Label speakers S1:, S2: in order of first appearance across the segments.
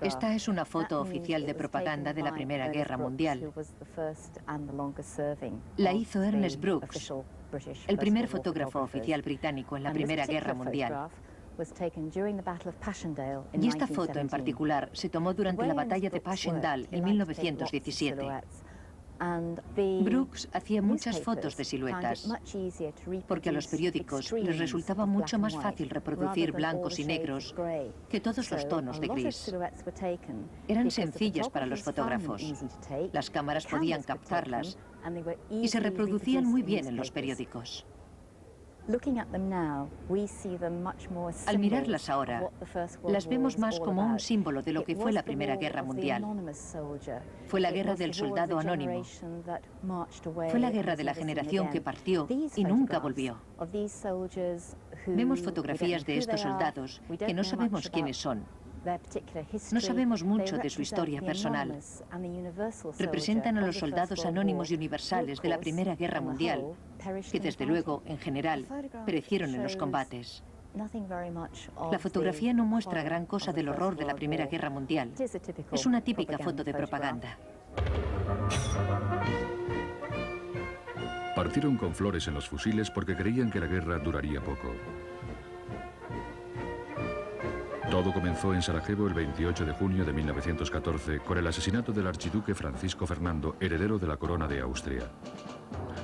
S1: Esta es una foto oficial de propaganda de la Primera Guerra Mundial. La hizo Ernest Brooks, el primer fotógrafo oficial británico en la Primera Guerra Mundial. Y esta foto en particular se tomó durante la batalla de Passchendaele en 1917. Brooks hacía muchas fotos de siluetas, porque a los periódicos les resultaba mucho más fácil reproducir blancos y negros que todos los tonos de gris. Eran sencillas para los fotógrafos. Las cámaras podían captarlas y se reproducían muy bien en los periódicos. Al mirarlas ahora, las vemos más como un símbolo de lo que fue la Primera Guerra Mundial. Fue la guerra del soldado anónimo. Fue la guerra de la generación que partió y nunca volvió. Vemos fotografías de estos soldados que no sabemos quiénes son. No sabemos mucho de su historia personal. Representan a los soldados anónimos y universales de la Primera Guerra Mundial, que desde luego, en general, perecieron en los combates. La fotografía no muestra gran cosa del horror de la Primera Guerra Mundial. Es una típica foto de propaganda.
S2: Partieron con flores en los fusiles porque creían que la guerra duraría poco. Todo comenzó en Sarajevo el 28 de junio de 1914 con el asesinato del archiduque Francisco Fernando, heredero de la corona de Austria.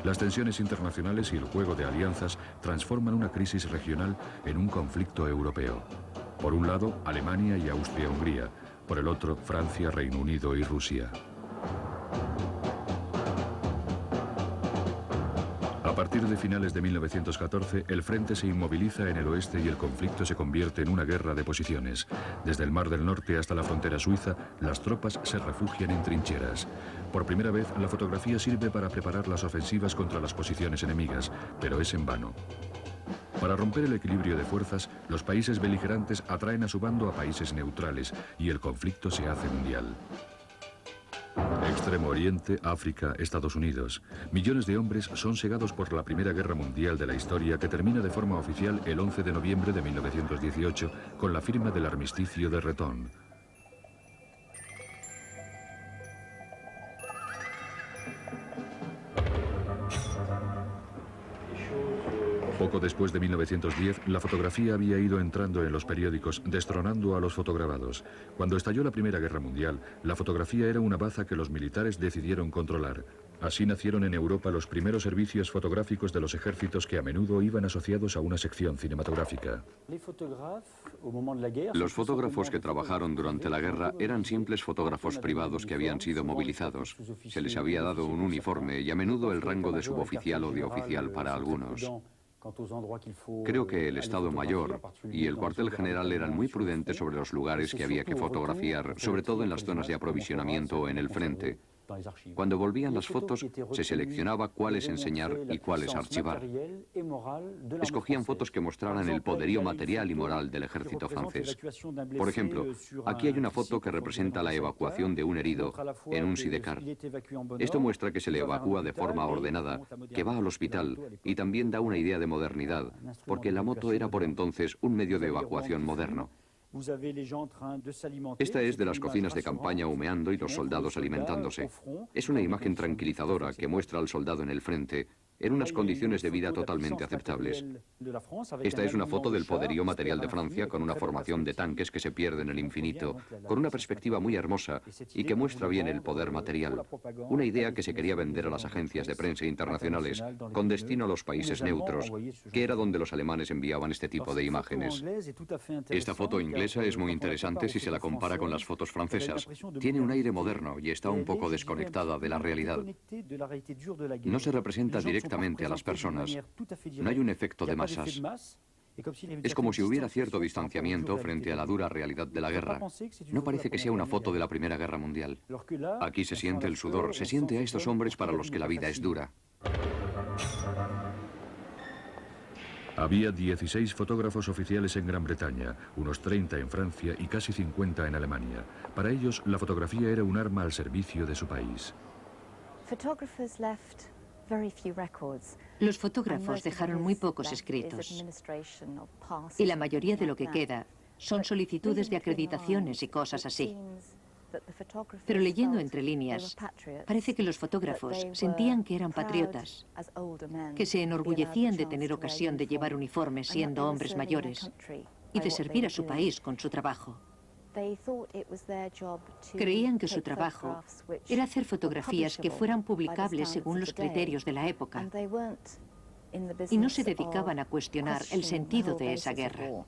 S2: Las tensiones internacionales y el juego de alianzas transforman una crisis regional en un conflicto europeo. Por un lado, Alemania y Austria-Hungría. Por el otro, Francia, Reino Unido y Rusia. A partir de finales de 1914, el frente se inmoviliza en el oeste y el conflicto se convierte en una guerra de posiciones. Desde el Mar del Norte hasta la frontera suiza, las tropas se refugian en trincheras. Por primera vez, la fotografía sirve para preparar las ofensivas contra las posiciones enemigas, pero es en vano. Para romper el equilibrio de fuerzas, los países beligerantes atraen a su bando a países neutrales y el conflicto se hace mundial. Extremo Oriente, África, Estados Unidos. Millones de hombres son cegados por la Primera Guerra Mundial de la historia que termina de forma oficial el 11 de noviembre de 1918 con la firma del armisticio de Retón. Poco después de 1910, la fotografía había ido entrando en los periódicos, destronando a los fotograbados. Cuando estalló la Primera Guerra Mundial, la fotografía era una baza que los militares decidieron controlar. Así nacieron en Europa los primeros servicios fotográficos de los ejércitos que a menudo iban asociados a una sección cinematográfica.
S3: Los fotógrafos que trabajaron durante la guerra eran simples fotógrafos privados que habían sido movilizados. Se les había dado un uniforme y a menudo el rango de suboficial o de oficial para algunos. Creo que el Estado Mayor y el cuartel general eran muy prudentes sobre los lugares que había que fotografiar, sobre todo en las zonas de aprovisionamiento o en el frente. Cuando volvían las fotos, se seleccionaba cuáles enseñar y cuáles archivar. Escogían fotos que mostraran el poderío material y moral del ejército francés. Por ejemplo, aquí hay una foto que representa la evacuación de un herido en un sidecar. Esto muestra que se le evacúa de forma ordenada, que va al hospital y también da una idea de modernidad, porque la moto era por entonces un medio de evacuación moderno. Esta es de las cocinas de campaña humeando y los soldados alimentándose. Es una imagen tranquilizadora que muestra al soldado en el frente en unas condiciones de vida totalmente aceptables. Esta es una foto del poderío material de Francia con una formación de tanques que se pierde en el infinito, con una perspectiva muy hermosa y que muestra bien el poder material. Una idea que se quería vender a las agencias de prensa internacionales con destino a los países neutros, que era donde los alemanes enviaban este tipo de imágenes. Esta foto inglesa es muy interesante si se la compara con las fotos francesas. Tiene un aire moderno y está un poco desconectada de la realidad. No se representa directamente a las personas. No hay un efecto de masas. Es como si hubiera cierto distanciamiento frente a la dura realidad de la guerra. No parece que sea una foto de la Primera Guerra Mundial. Aquí se siente el sudor, se siente a estos hombres para los que la vida es dura.
S2: Había 16 fotógrafos oficiales en Gran Bretaña, unos 30 en Francia y casi 50 en Alemania. Para ellos, la fotografía era un arma al servicio de su país.
S1: Los fotógrafos dejaron muy pocos escritos y la mayoría de lo que queda Son solicitudes de acreditaciones y cosas así. Pero leyendo entre líneas, parece que los fotógrafos sentían que eran patriotas, que se enorgullecían de tener ocasión de llevar uniformes siendo hombres mayores y de servir a su país con su trabajo. Creían que su trabajo era hacer fotografías que fueran publicables según los criterios de la época y no se dedicaban a cuestionar el sentido de esa guerra.